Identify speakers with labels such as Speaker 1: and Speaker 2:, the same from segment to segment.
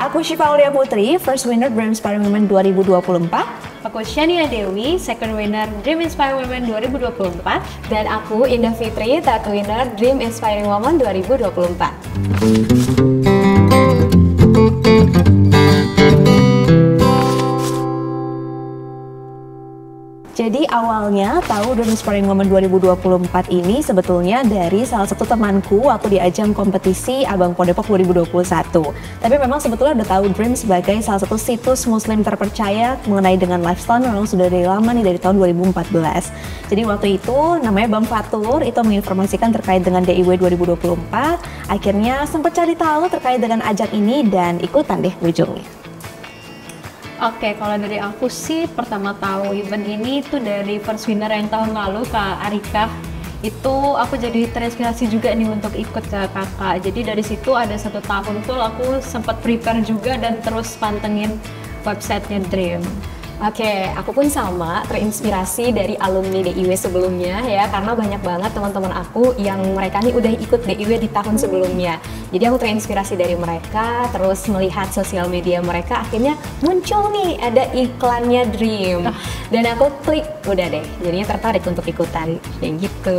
Speaker 1: Aku Syifa Aulia Putri, First Winner Dream Inspiring Women 2024.
Speaker 2: Aku Shania Dewi, Second Winner Dream Inspiring Women 2024.
Speaker 3: Dan aku Indah Fitri, Third Winner Dream Inspiring Woman 2024.
Speaker 1: Jadi awalnya tahu Dream Inspiring Women 2024 ini sebetulnya dari salah satu temanku waktu di ajang kompetisi Abang PON Depok 2021. Tapi memang sebetulnya udah tahu Dream sebagai salah satu situs muslim terpercaya mengenai dengan lifestyle memang sudah dari lama nih, dari tahun 2014. Jadi waktu itu namanya Bang Fatur itu menginformasikan terkait dengan DIW 2024. Akhirnya sempat cari tahu terkait dengan ajang ini dan ikutan deh ujungnya.
Speaker 2: Oke, kalau dari aku sih pertama tahu event ini tuh dari First Winner yang tahun lalu, Kak Arika. Itu aku jadi terinspirasi juga nih untuk ikut ke kakak. Jadi dari situ ada 1 tahun tuh aku sempat prepare juga dan terus pantengin websitenya Dream.
Speaker 3: Oke, aku pun sama terinspirasi dari alumni DIW sebelumnya ya, karena banyak banget teman-teman aku yang mereka nih udah ikut DIW di tahun sebelumnya. Jadi aku terinspirasi dari mereka, terus melihat sosial media mereka, akhirnya muncul nih ada iklannya Dream. Dan aku klik, udah deh, jadinya tertarik untuk ikutan, kayak gitu.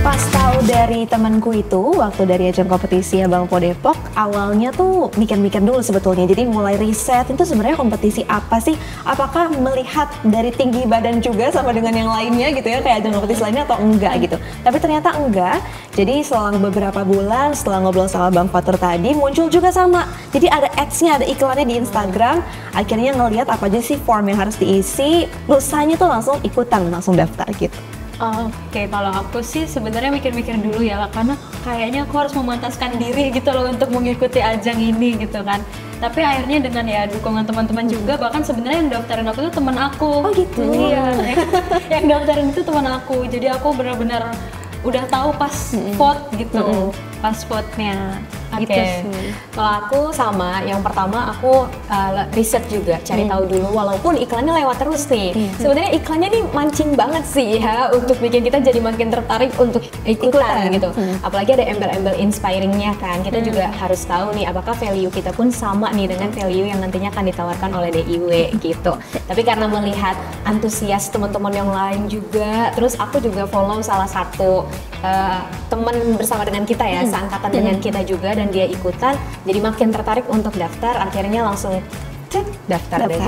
Speaker 1: Pas tahu dari temanku itu waktu dari ajang kompetisi Abang PON Depok, awalnya tuh mikir-mikir dulu sebetulnya. Jadi mulai riset itu sebenarnya kompetisi apa sih? Apakah melihat dari tinggi badan juga sama dengan yang lainnya gitu ya, kayak ajang kompetisi lainnya atau enggak gitu. Tapi ternyata enggak. Jadi selang beberapa bulan setelah ngobrol sama Bang Fatur tadi muncul juga sama. Jadi ada ads-nya, ada iklannya di Instagram. Akhirnya ngelihat apa aja sih form yang harus diisi. Lusanya tuh langsung ikutan, langsung daftar gitu.
Speaker 2: Oke, kalau aku sih sebenarnya mikir-mikir dulu ya, karena kayaknya aku harus memantaskan diri gitu loh untuk mengikuti ajang ini gitu kan. Tapi akhirnya dengan ya dukungan teman-teman juga, bahkan sebenarnya yang daftarin aku tuh teman aku.
Speaker 1: Oh gitu.
Speaker 2: Iya, yang daftarin itu teman aku. Jadi aku benar-benar udah tahu pas vote gitu, pas vote-nya.
Speaker 3: Oke,
Speaker 2: Gitu.
Speaker 3: kalau aku sama, yang pertama aku riset juga, cari tahu dulu, walaupun iklannya lewat terus nih. Sebenarnya iklannya nih mancing banget sih ya, untuk bikin kita jadi makin tertarik untuk ikutan gitu. Apalagi ada embel-embel inspiringnya kan, kita juga harus tahu nih apakah value kita pun sama nih dengan value yang nantinya akan ditawarkan oleh DIW gitu. Tapi karena melihat antusias teman-teman yang lain juga, terus aku juga follow salah satu teman bersama dengan kita ya, seangkatan dengan kita juga, dan dia ikutan, jadi makin tertarik untuk daftar, akhirnya langsung daftar deh.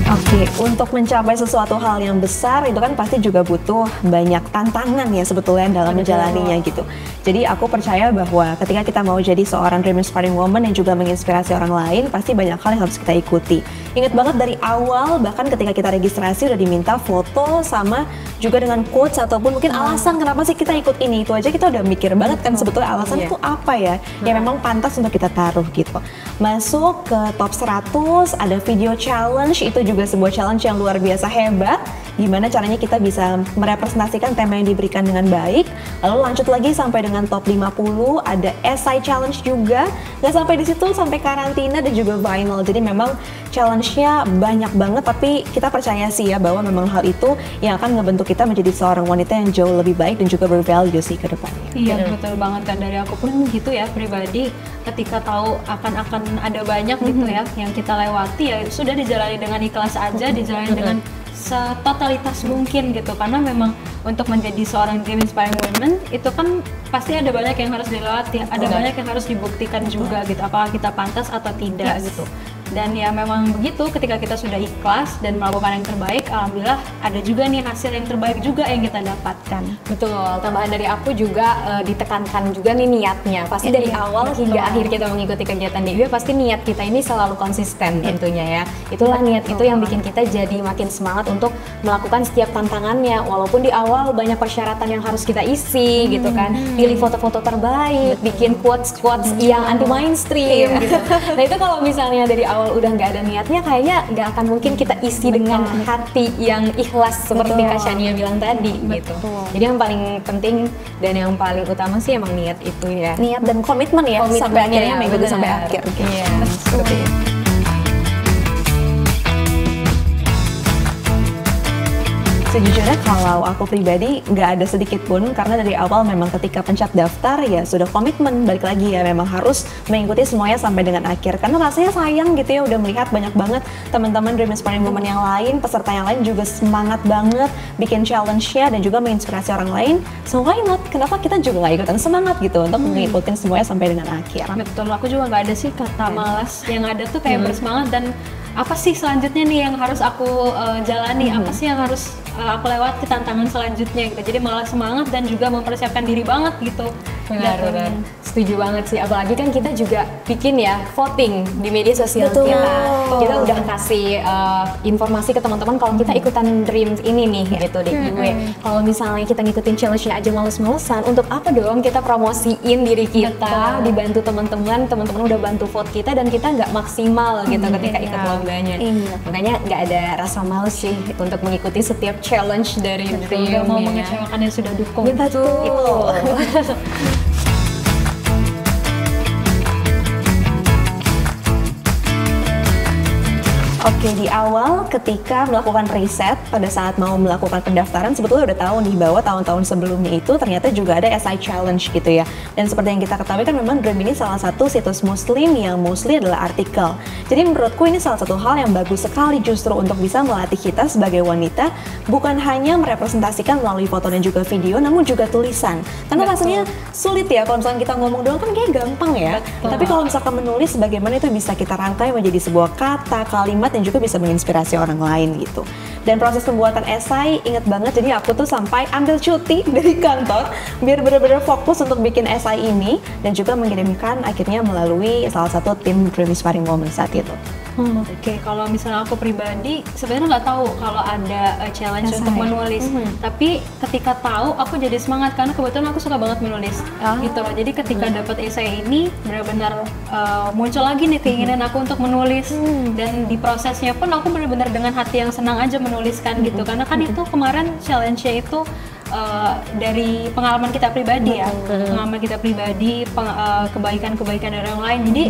Speaker 1: Oke, untuk mencapai sesuatu hal yang besar itu kan pasti juga butuh banyak tantangan ya sebetulnya dalam menjalaninya gitu. Jadi aku percaya bahwa ketika kita mau jadi seorang Dream Inspiring Woman yang juga menginspirasi orang lain, pasti banyak hal yang harus kita ikuti. Ingat banget dari awal, bahkan ketika kita registrasi udah diminta foto sama juga dengan quotes ataupun mungkin alasan kenapa sih kita ikut ini. Itu aja kita udah mikir banget kan sebetulnya alasan itu apa ya, yang memang pantas untuk kita taruh gitu. Masuk ke top 100, ada video challenge, itu juga sebuah challenge yang luar biasa hebat. Gimana caranya kita bisa merepresentasikan tema yang diberikan dengan baik. Lalu lanjut lagi sampai dengan top 50, ada essay challenge juga. Nggak sampai di situ, sampai karantina dan juga final. Jadi memang challenge-nya banyak banget, tapi kita percaya sih ya bahwa memang hal itu yang akan ngebentuk kita menjadi seorang wanita yang jauh lebih baik dan juga bervalue sih ke depannya.
Speaker 2: Iya, betul banget kan, dari aku pun gitu ya pribadi, ketika tahu akan ada banyak gitu ya yang kita lewati, ya sudah dijalani dengan ikhlas aja, dijalani dengan setotalitas mungkin gitu, karena memang untuk menjadi seorang Dream Inspiring Women itu kan pasti ada banyak yang harus dilewati, ada banyak yang harus dibuktikan juga gitu, apakah kita pantas atau tidak gitu. Dan ya memang begitu, ketika kita sudah ikhlas dan melakukan yang terbaik, alhamdulillah ada juga nih hasil yang terbaik juga yang kita dapatkan.
Speaker 3: Betul, tambahan dari aku juga ditekankan juga nih niatnya. Pasti dari awal hingga akhir kita mengikuti kegiatan DIW, pasti niat kita ini selalu konsisten tentunya ya. Itulah niat itu yang bikin kita jadi makin semangat untuk melakukan setiap tantangannya. Walaupun di awal banyak persyaratan yang harus kita isi gitu kan. Pilih foto-foto terbaik, bikin quotes-quotes yang anti mainstream gitu. Nah itu kalau misalnya dari awal udah nggak ada niatnya, kayaknya nggak akan mungkin kita isi dengan hati yang ikhlas seperti Kak Shania bilang tadi gitu. Jadi yang paling penting dan yang paling utama sih emang niat itu ya.
Speaker 1: Niat dan komitmen ya, sampai akhirnya mengikuti sampai akhir.
Speaker 3: Iya, seperti itu.
Speaker 1: Sejujurnya kalau aku pribadi nggak ada sedikit pun, karena dari awal memang ketika pencet daftar ya sudah komitmen, balik lagi ya memang harus mengikuti semuanya sampai dengan akhir, karena rasanya sayang gitu ya udah melihat banyak banget teman-teman Dream Inspiring Women yang lain, peserta yang lain juga semangat banget bikin challenge-nya dan juga menginspirasi orang lain. So why not? Kenapa kita juga nggak ikutan semangat gitu untuk mengikuti semuanya sampai dengan akhir.
Speaker 2: Betul, aku juga nggak ada sih kata malas, yang ada tuh kayak bersemangat dan apa sih selanjutnya nih yang harus aku jalani, apa sih yang harus aku lewati tantangan selanjutnya gitu. Jadi malah semangat dan juga mempersiapkan diri banget gitu.
Speaker 3: Benar. Setuju banget sih, apalagi kan kita juga bikin ya voting di media sosial
Speaker 1: Betul.
Speaker 3: kita udah kasih informasi ke teman-teman kalau kita ikutan Dreams ini nih gitu di giveaway. Kalau misalnya kita ngikutin challenge-nya aja males-malesan, untuk apa dong kita promosiin diri kita, dibantu teman-teman udah bantu vote kita dan kita nggak maksimal gitu ketika ikut lombanya. Makanya nggak ada rasa males sih untuk mengikuti setiap challenge dari Dream.
Speaker 2: Gak mau mengecewakan yang sudah dukung.
Speaker 3: Betul.
Speaker 1: Oke, di awal ketika melakukan riset pada saat mau melakukan pendaftaran sebetulnya udah tahu nih bahwa tahun-tahun sebelumnya itu ternyata juga ada SI Challenge gitu ya. Dan seperti yang kita ketahui kan memang Dream ini salah satu situs muslim yang mostly adalah artikel. Jadi menurutku ini salah satu hal yang bagus sekali justru untuk bisa melatih kita sebagai wanita bukan hanya merepresentasikan melalui foto dan juga video namun juga tulisan. Karena rasanya sulit ya kalau misalnya kita ngomong doang kan kayak gampang ya. Tapi kalau misalkan menulis bagaimana itu bisa kita rangkai menjadi sebuah kata, kalimat dan juga bisa menginspirasi orang lain gitu. Dan proses pembuatan esai inget banget, jadi aku tuh sampai ambil cuti dari kantor biar benar-benar fokus untuk bikin esai ini dan juga mengirimkan akhirnya melalui salah satu tim Dream Inspiring Women saat itu.
Speaker 2: Oke, kalau misalnya aku pribadi sebenarnya nggak tahu kalau ada challenge
Speaker 1: Esai.
Speaker 2: untuk menulis. Tapi ketika tahu, aku jadi semangat karena kebetulan aku suka banget menulis. Gitu loh. Jadi ketika dapat esai ini, benar-benar muncul lagi nih keinginan aku untuk menulis. Dan di prosesnya pun aku benar-benar dengan hati yang senang aja menuliskan gitu. Karena kan itu kemarin challenge-nya itu dari pengalaman kita pribadi ya, pengalaman kita pribadi, kebaikan-kebaikan dari orang lain. Jadi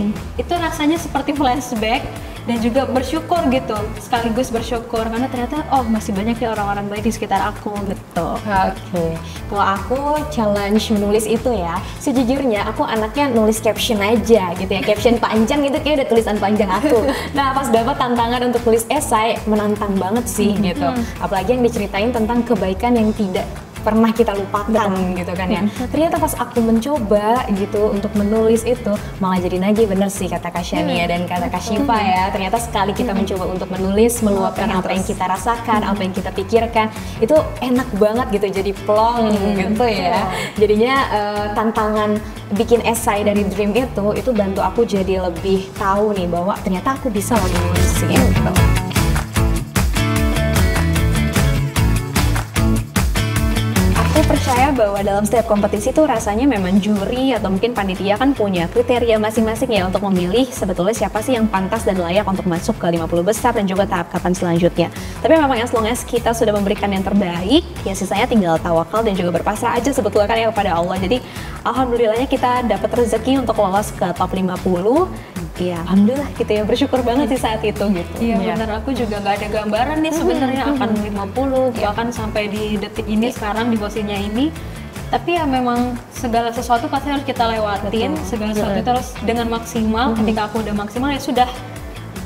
Speaker 2: itu rasanya seperti flashback dan juga bersyukur gitu, sekaligus bersyukur karena ternyata masih banyak ya orang-orang baik di sekitar aku gitu.
Speaker 3: Oke, kalau aku challenge menulis itu ya, sejujurnya aku anaknya nulis caption aja gitu ya, caption panjang itu kayak udah tulisan panjang aku. Nah pas dapat tantangan untuk tulis esai, menantang banget sih gitu. Apalagi yang diceritain tentang kebaikan yang tidak pernah kita lupakan gitu kan ya. Ternyata pas aku mencoba gitu untuk menulis itu malah jadi nagih, bener sih kata Kak Shania dan kata Kak Syifa ya. Ternyata sekali kita mencoba untuk menulis, meluapkan apa yang kita rasakan, apa yang kita pikirkan, itu enak banget gitu, jadi plong gitu ya. Jadinya tantangan bikin esai dari Dream itu bantu aku jadi lebih tahu nih bahwa ternyata aku bisa loh menulis gitu.
Speaker 1: Aku percaya bahwa dalam setiap kompetisi itu rasanya memang juri atau mungkin panitia kan punya kriteria masing-masing ya untuk memilih sebetulnya siapa sih yang pantas dan layak untuk masuk ke 50 besar dan juga tahap kapan selanjutnya. Tapi memang as long as kita sudah memberikan yang terbaik, ya sisanya tinggal tawakal dan juga berpasrah aja sebetulnya kan ya kepada Allah. Jadi alhamdulillahnya kita dapat rezeki untuk lolos ke top 50. Ya alhamdulillah gitu ya, bersyukur banget sih saat itu gitu.
Speaker 2: Iya benar, aku juga nggak ada gambaran nih sebenarnya akan 50 bahkan sampai di detik ini sekarang di posisinya ini. Tapi ya memang segala sesuatu pasti harus kita lewatin, segala sesuatu itu harus dengan maksimal. Ketika aku udah maksimal ya sudah,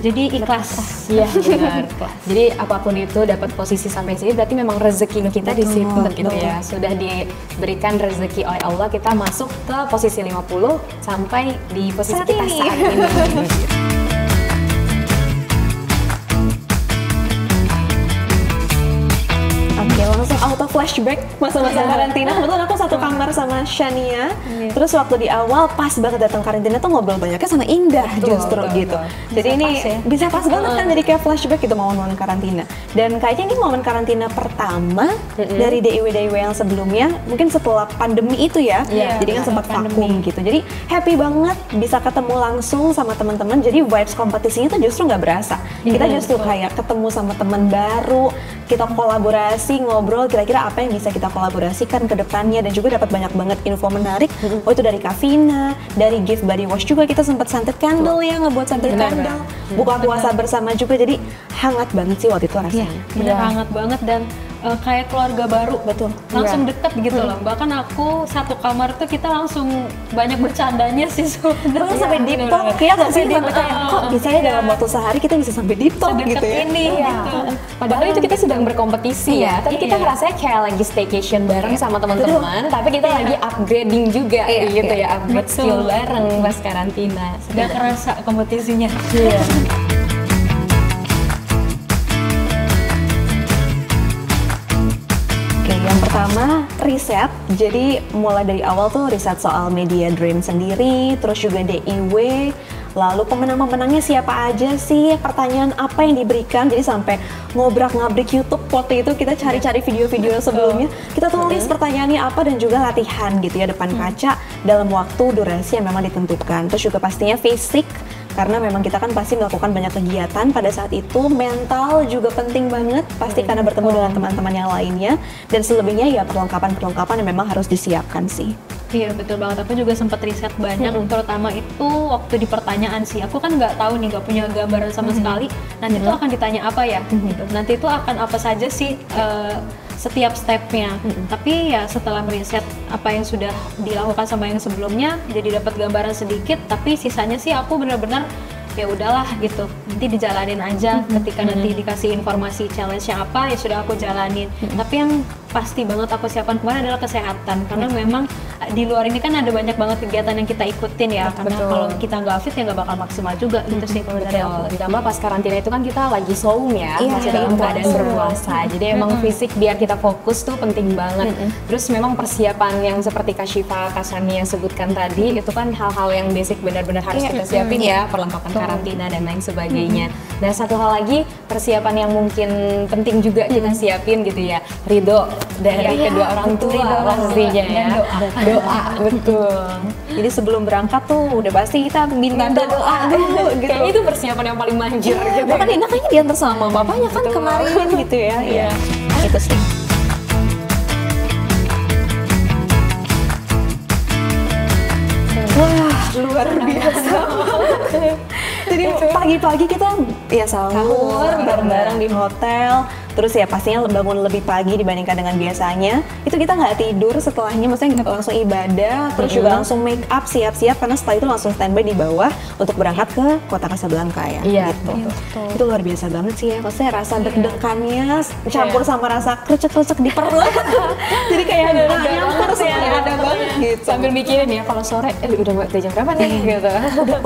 Speaker 2: jadi ikhlas.
Speaker 3: Iya benar. Jadi apapun itu dapat posisi sampai sini berarti memang rezeki kita di situ gitu ya. Sudah diberikan rezeki oleh Allah, kita masuk ke posisi 50 sampai di posisi
Speaker 1: Saat
Speaker 3: kita
Speaker 1: ini.
Speaker 3: saat ini.
Speaker 1: Oke, langsung auto flashback masa-masa karantina. Kebetulan aku satu kamar sama Shania. Terus waktu di awal pas banget datang karantina tuh ngobrol banyaknya sama Indah justru gitu. Jadi ini bisa pas banget kan jadi kayak flashback gitu momen-momen karantina. Dan kayaknya ini momen karantina pertama dari DIW yang sebelumnya, mungkin setelah pandemi itu ya. Jadi kan sempat vakum gitu. Jadi happy banget bisa ketemu langsung sama teman-teman. Jadi vibes kompetisinya tuh justru nggak berasa. Kita justru kayak ketemu sama teman baru, kita kolaborasi, ngobrol kira-kira apa yang bisa kita kolaborasikan ke depannya dan juga dapat banyak banget info menarik. Oh itu dari Kavina, dari Gift Body Wash juga kita sempat scented candle ya, ngebuat scented candle. Buka puasa bersama juga, jadi hangat banget sih waktu itu rasanya.
Speaker 2: Bener hangat banget dan kayak keluarga baru,
Speaker 1: Betul.
Speaker 2: langsung deket gitu loh. Bahkan aku satu kamar tuh kita langsung banyak bercandanya sih sebenarnya.
Speaker 1: Bahkan sampai deep talk ya nggak sih, sampai kayak kok bisa ya dalam waktu sehari kita bisa sampai deep talk
Speaker 2: Sedekat
Speaker 1: gitu ya.
Speaker 2: ini
Speaker 3: Iya.
Speaker 2: gitu.
Speaker 3: Padahal itu kita sedang berkompetisi ya, tapi kita
Speaker 2: Iya.
Speaker 3: ngerasanya kayak lagi staycation bareng sama teman-teman, tapi kita lagi upgrading juga gitu ya, upgrade
Speaker 2: Betul.
Speaker 3: skill bareng pas karantina.
Speaker 2: Gak kerasa kompetisinya.
Speaker 3: Iya.
Speaker 1: Oke, yang pertama riset. Jadi mulai dari awal tuh riset soal media dream sendiri, terus juga DIW, lalu pemenang-pemenangnya siapa aja sih, pertanyaan apa yang diberikan. Jadi sampai ngobrak-ngabrik YouTube waktu itu kita cari-cari video-video sebelumnya. Kita tulis pertanyaannya apa dan juga latihan gitu ya depan kaca dalam waktu durasi yang memang ditentukan. Terus juga pastinya fisik, karena memang kita kan pasti melakukan banyak kegiatan pada saat itu. Mental juga penting banget pasti karena bertemu dengan teman-teman yang lainnya, dan selebihnya ya perlengkapan-perlengkapan yang memang harus disiapkan sih.
Speaker 2: Iya betul banget, aku juga sempat riset banyak, terutama itu waktu di pertanyaan sih. Aku kan nggak tahu nih, nggak punya gambaran sama sekali. Nanti itu akan ditanya apa ya? Gitu. Nanti itu akan apa saja sih setiap stepnya. Tapi ya setelah meriset apa yang sudah dilakukan sama yang sebelumnya, jadi dapat gambaran sedikit. Tapi sisanya sih aku benar-benar ya udahlah gitu, nanti dijalanin aja. Ketika nanti dikasih informasi challenge-nya apa, ya sudah aku jalanin. Tapi yang pasti banget aku siapkan kemarin adalah kesehatan, karena memang di luar ini kan ada banyak banget kegiatan yang kita ikutin ya, karena
Speaker 3: Betul.
Speaker 2: kalau kita nggak fit ya nggak bakal maksimal juga gitu sih kalau dari aku.
Speaker 3: Betul. Ditambah pas karantina itu kan kita lagi saum ya,
Speaker 1: Iya,
Speaker 3: masih dalam keadaan
Speaker 1: betul.
Speaker 3: berpuasa. Jadi emang fisik biar kita fokus tuh penting banget. Terus memang persiapan yang seperti Kak Syifa, Kak Sani yang sebutkan tadi, itu kan hal-hal yang basic benar-benar harus kita siapin ya, perlengkapan karantina dan lain sebagainya. Nah, satu hal lagi, persiapan yang mungkin penting juga kita siapin gitu ya, ridho dari kedua orang tua pastinya ya. Doa, betul.
Speaker 1: Jadi sebelum berangkat tuh udah pasti kita minta doa dulu gitu.
Speaker 3: Kayaknya itu persiapan yang paling manjur gitu.
Speaker 1: Bahkan Ina kayaknya diantar sama bapaknya kan
Speaker 3: Betul.
Speaker 1: kemarin gitu ya.
Speaker 3: Iya.
Speaker 1: Itu sih. Wah, luar biasa. Jadi pagi-pagi kita ya sahur bareng-bareng di hotel. Terus ya pastinya bangun lebih pagi dibandingkan dengan biasanya. Itu kita nggak tidur setelahnya, maksudnya langsung ibadah, terus juga langsung make up, siap-siap, karena setelah itu langsung standby di bawah untuk berangkat ke kota Casablanca ya.
Speaker 3: Iya,
Speaker 1: Gitu. Itu luar biasa banget sih ya. Maksudnya rasa deg-degannya campur sama rasa krecek-krecek di perut. Jadi kayak nyampur semuanya, ada banget gitu.
Speaker 3: Sambil mikirin ya kalau sore udah jam berapa nih gitu.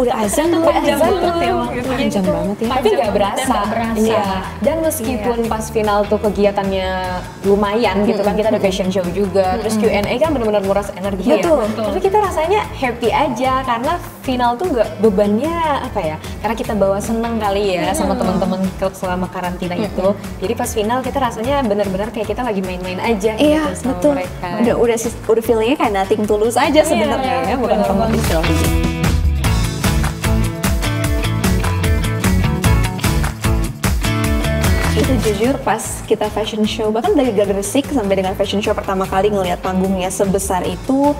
Speaker 1: Udah azan belum?
Speaker 3: Azan belum,
Speaker 1: gitu. Panjang banget ya.
Speaker 3: Tapi nggak berasa. Iya. Dan meskipun pas final tuh kegiatannya lumayan gitu kan, kita ada fashion show juga, terus Q&A kan benar-benar nguras energi
Speaker 1: Betul.
Speaker 3: ya. Tapi kita rasanya happy aja karena final tuh nggak bebannya apa ya? Karena kita bawa seneng kali ya sama teman-teman selama karantina itu. Jadi pas final kita rasanya benar-benar kayak kita lagi main-main aja
Speaker 1: Iya,
Speaker 3: gitu sama
Speaker 1: betul.
Speaker 3: mereka.
Speaker 1: Udah feelingnya kayak nothing tulus aja sebenarnya ya, bukan
Speaker 2: benar
Speaker 1: kompetisi lagi. Itu jujur pas kita fashion show, bahkan dari Gresik sampai dengan fashion show pertama kali ngelihat panggungnya sebesar itu,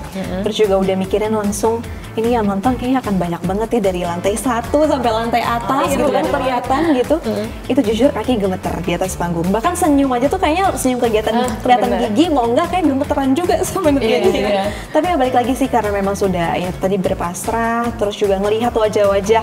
Speaker 1: terus juga udah mikirin langsung ini yang nonton kayaknya akan banyak banget ya dari lantai 1 sampai lantai atas gitu kan kelihatan gitu. Itu jujur kaki gemeter di atas panggung. Bahkan senyum aja tuh kayaknya senyum kelihatan
Speaker 3: bener.
Speaker 1: gigi, mau enggak kayak gemeteran juga sebenarnya.
Speaker 3: Iya.
Speaker 1: Tapi ya balik lagi sih karena memang sudah ya tadi berpasrah, terus juga ngelihat wajah-wajah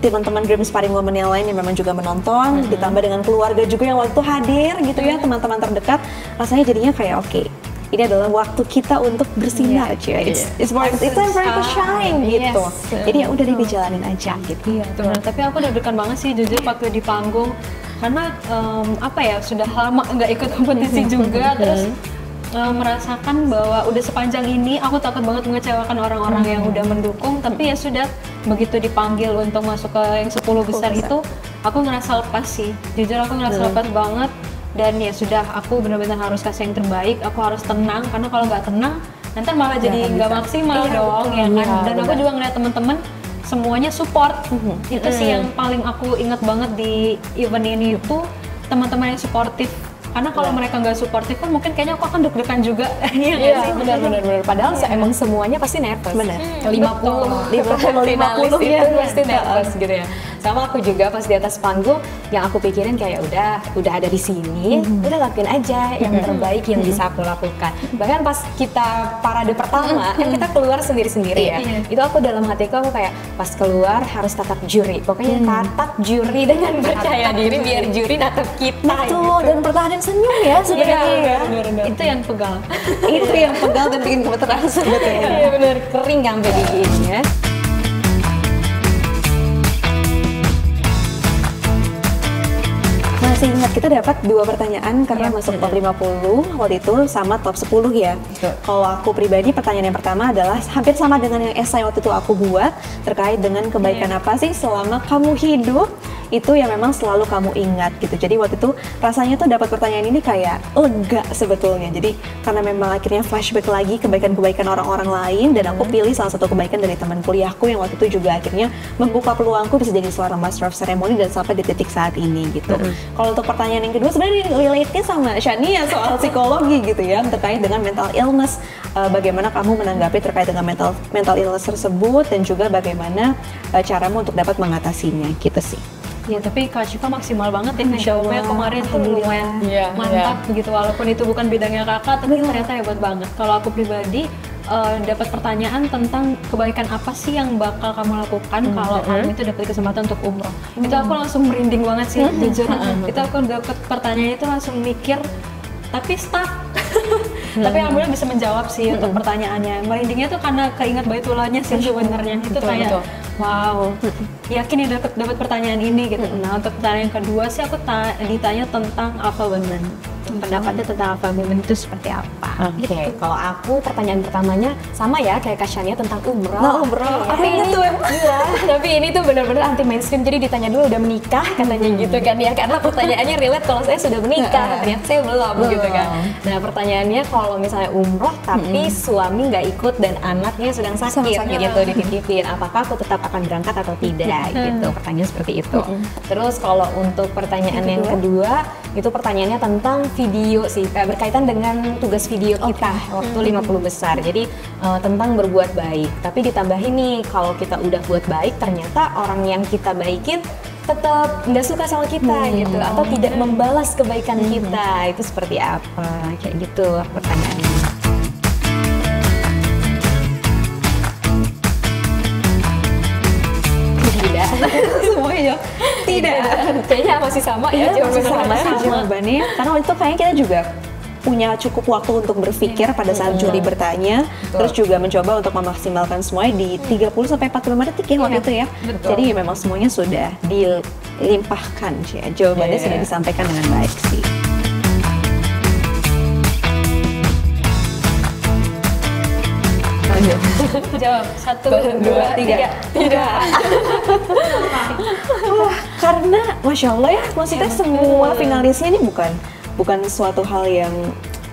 Speaker 1: teman-teman Dream Sparring Women yang lain yang memang juga menonton, ditambah dengan keluarga juga yang waktu itu hadir gitu ya, teman-teman terdekat, rasanya jadinya kayak oke, ini adalah waktu kita untuk bersinar cuy. It's time for you to shine gitu. Jadi ya udah dijalanin aja gitu.
Speaker 2: Iya, benar. Tapi aku deg-degan banget sih jujur waktu di panggung, karena apa ya, sudah lama nggak ikut kompetisi juga, terus merasakan bahwa udah sepanjang ini aku takut banget mengecewakan orang-orang yang udah mendukung, tapi ya sudah begitu dipanggil untuk masuk ke yang 10 besar itu, aku ngerasa lepas sih. Jujur aku ngerasa lepas banget, dan ya sudah aku benar-benar harus kasih yang terbaik, aku harus tenang, karena kalau nggak tenang nanti malah jadi nggak maksimal dong ya kan. Dan aku juga ngeliat temen-temen semuanya support. Itu sih yang paling aku ingat banget di event ini, itu teman-teman yang suportif. Karena kalau mereka nggak suportif kan mungkin kayaknya aku akan deg-degan juga. Iya nggak sih?
Speaker 3: benar. Padahal emang semuanya pasti nervous.
Speaker 1: Benar.
Speaker 3: 50 finalis itu pasti nervous gitu ya. Sama aku juga pas di atas panggung, yang aku pikirin kayak udah ada di sini, udah lakuin aja yang terbaik yang bisa aku lakukan. Bahkan pas kita parade pertama, kan kita keluar sendiri-sendiri ya. Itu aku dalam hatiku aku kayak pas keluar harus tatap juri. Pokoknya tatap juri dengan percaya diri biar juri natap kita.
Speaker 1: Betul, dan pertahanan senyum ya sebenarnya ya.
Speaker 2: Itu yang pegal.
Speaker 1: Itu yang pegal dan bikin gemeteran sebetulnya.
Speaker 3: Iya benar, kering sampai giginya.
Speaker 1: Masih ingat kita dapat 2 pertanyaan karena masuk top 50 waktu itu sama top 10 ya. Kalau aku pribadi pertanyaan yang pertama adalah hampir sama dengan yang esai waktu itu aku buat terkait dengan kebaikan apa sih selama kamu hidup itu yang memang selalu kamu ingat gitu. Jadi waktu itu rasanya tuh dapat pertanyaan ini kayak lega sebetulnya. Jadi karena memang akhirnya flashback lagi kebaikan-kebaikan orang-orang lain dan aku pilih salah satu kebaikan dari teman kuliahku yang waktu itu juga akhirnya membuka peluangku bisa jadi seorang master of ceremony dan sampai di titik saat ini gitu. Kalau untuk pertanyaan yang kedua sebenarnya relate-nya sama Shania soal psikologi gitu ya terkait dengan mental illness. Bagaimana kamu menanggapi terkait dengan mental illness tersebut dan juga bagaimana caramu untuk dapat mengatasinya gitu sih.
Speaker 2: Ya tapi Kak Syifa maksimal banget ya menjawabnya kemarin tuh lumayan mantap begitu walaupun itu bukan bidangnya kakak tapi ternyata hebat banget. Kalau aku pribadi dapat pertanyaan tentang kebaikan apa sih yang bakal kamu lakukan kalau kamu itu dapat kesempatan untuk umroh. Itu aku langsung merinding banget sih jujur. Itu aku dapat pertanyaan itu langsung mikir tapi stuck. Tapi alhamdulillah bisa menjawab sih untuk pertanyaannya. Merindingnya tuh karena keinget baitullahnya sih sebenarnya. Itu kayak wow, yakin ya dapat pertanyaan ini gitu. Nah untuk pertanyaan yang kedua sih aku ditanya tentang alpha women. Pendapatnya tentang alpha women itu seperti apa?
Speaker 3: Oke, kalau aku pertanyaan pertamanya sama ya kayak Kak Shania tentang umroh.
Speaker 1: Nah, umroh.
Speaker 3: Tapi ini tuh tapi ini tuh benar-benar anti mainstream. Jadi ditanya dulu udah menikah katanya gitu kan ya. Karena pertanyaannya relate kalau saya sudah menikah, ternyata saya belum gitu kan. Nah, pertanyaannya kalau misalnya umroh tapi suami nggak ikut dan anaknya sedang sakit gitu dititipin, apakah aku tetap akan berangkat atau tidak gitu. Pertanyaan seperti itu. Terus kalau untuk pertanyaan yang kedua itu pertanyaannya tentang video sih, berkaitan dengan tugas video kita waktu 50 besar. Jadi tentang berbuat baik. Tapi ditambahin nih, kalau kita udah buat baik, ternyata orang yang kita baikin tetap nggak suka sama kita gitu, atau tidak membalas kebaikan kita, itu seperti apa? Kayak gitu pertanyaannya. Tidak.
Speaker 1: Semuanya jawab tidak.
Speaker 3: Kayaknya masih sama ya
Speaker 1: jawabannya. Karena waktu itu kayaknya kita juga punya cukup waktu untuk berpikir pada saat juri bertanya, terus juga mencoba untuk memaksimalkan semuanya di 30-45 detik ya waktu itu ya. Jadi ya memang semuanya sudah dilimpahkan ya. Jawabannya sudah disampaikan dengan baik sih.
Speaker 2: Jawab 1, 2, 3.
Speaker 1: Tidak. Wah, karena Masya Allah ya, maksudnya semua finalisnya ini bukan suatu hal yang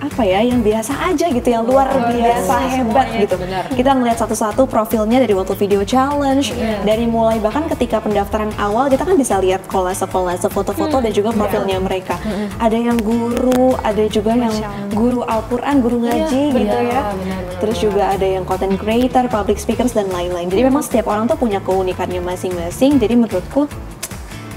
Speaker 1: apa ya, yang biasa aja gitu, yang luar biasa hebat gitu. Kita ngelihat satu-satu profilnya dari waktu video challenge, dari mulai bahkan ketika pendaftaran awal kita kan bisa lihat kolase foto-foto dan juga profilnya mereka. Ada yang guru, ada juga yang guru Al-Quran, guru ngaji gitu ya. Terus juga ada yang content creator, public speakers dan lain-lain. Jadi memang setiap orang tuh punya keunikannya masing-masing. Jadi menurutku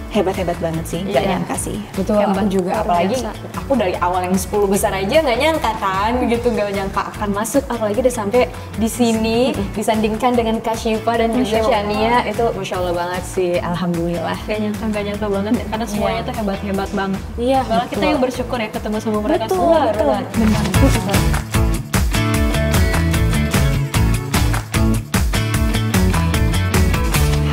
Speaker 1: hebat-hebat banget sih, gak nyangka sih.
Speaker 3: Betul, aku juga, apalagi aku dari awal yang 10 besar aja gak nyangka kan, gitu, gak nyangka akan masuk, apalagi udah sampai di sini, disandingkan dengan Kak Syifa dan juga Shania, itu Masya Allah banget sih, Alhamdulillah.
Speaker 2: Gak nyangka banget, karena semuanya tuh hebat-hebat banget.
Speaker 3: Iya,
Speaker 2: malah kita yang bersyukur ya ketemu sama mereka
Speaker 1: betul,
Speaker 2: semua.
Speaker 1: Betul.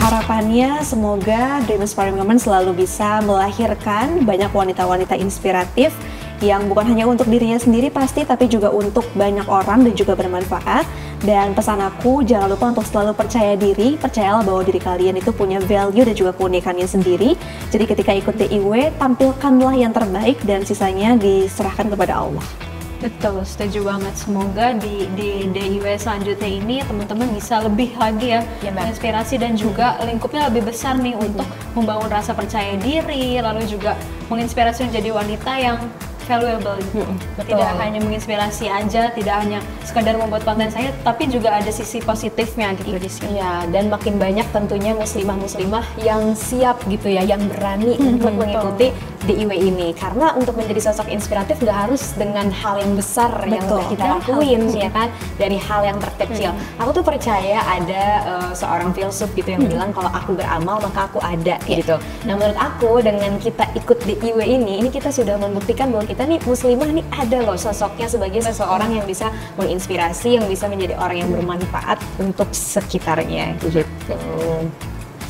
Speaker 1: Harapannya semoga Dream Inspiring Women selalu bisa melahirkan banyak wanita-wanita inspiratif yang bukan hanya untuk dirinya sendiri pasti, tapi juga untuk banyak orang dan juga bermanfaat. Dan pesan aku, jangan lupa untuk selalu percaya diri, percayalah bahwa diri kalian itu punya value dan juga keunikannya sendiri. Jadi ketika ikut DIW, tampilkanlah yang terbaik dan sisanya diserahkan kepada Allah.
Speaker 2: Betul, setuju banget. Semoga di DIW selanjutnya ini teman-teman bisa lebih lagi ya menginspirasi dan juga lingkupnya lebih besar nih untuk membangun rasa percaya diri, lalu juga menginspirasi menjadi wanita yang valuable gitu. Tidak hanya menginspirasi aja, tidak hanya sekadar membuat konten saya, tapi juga ada sisi positifnya gitu di sini.
Speaker 3: Iya, dan makin banyak tentunya muslimah-muslimah yang siap gitu ya, yang berani untuk mengikuti DIY ini. Karena untuk menjadi sosok inspiratif nggak harus dengan hal yang besar yang udah kita lakuin, ya kan? Dari hal yang terkecil. Aku tuh percaya ada seorang filsuf gitu yang bilang kalau aku beramal maka aku ada gitu. Nah, menurut aku dengan kita ikut DIY ini kita sudah membuktikan bahwa kita nih muslimah nih ada loh sosoknya sebagai seseorang yang bisa menginspirasi, yang bisa menjadi orang yang bermanfaat untuk sekitarnya gitu.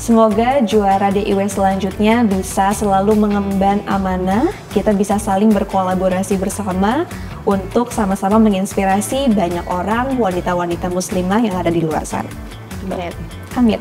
Speaker 1: Semoga juara DIY selanjutnya bisa selalu mengemban amanah, kita bisa saling berkolaborasi bersama untuk sama-sama menginspirasi banyak orang, wanita-wanita muslimah yang ada di luar sana. Amin.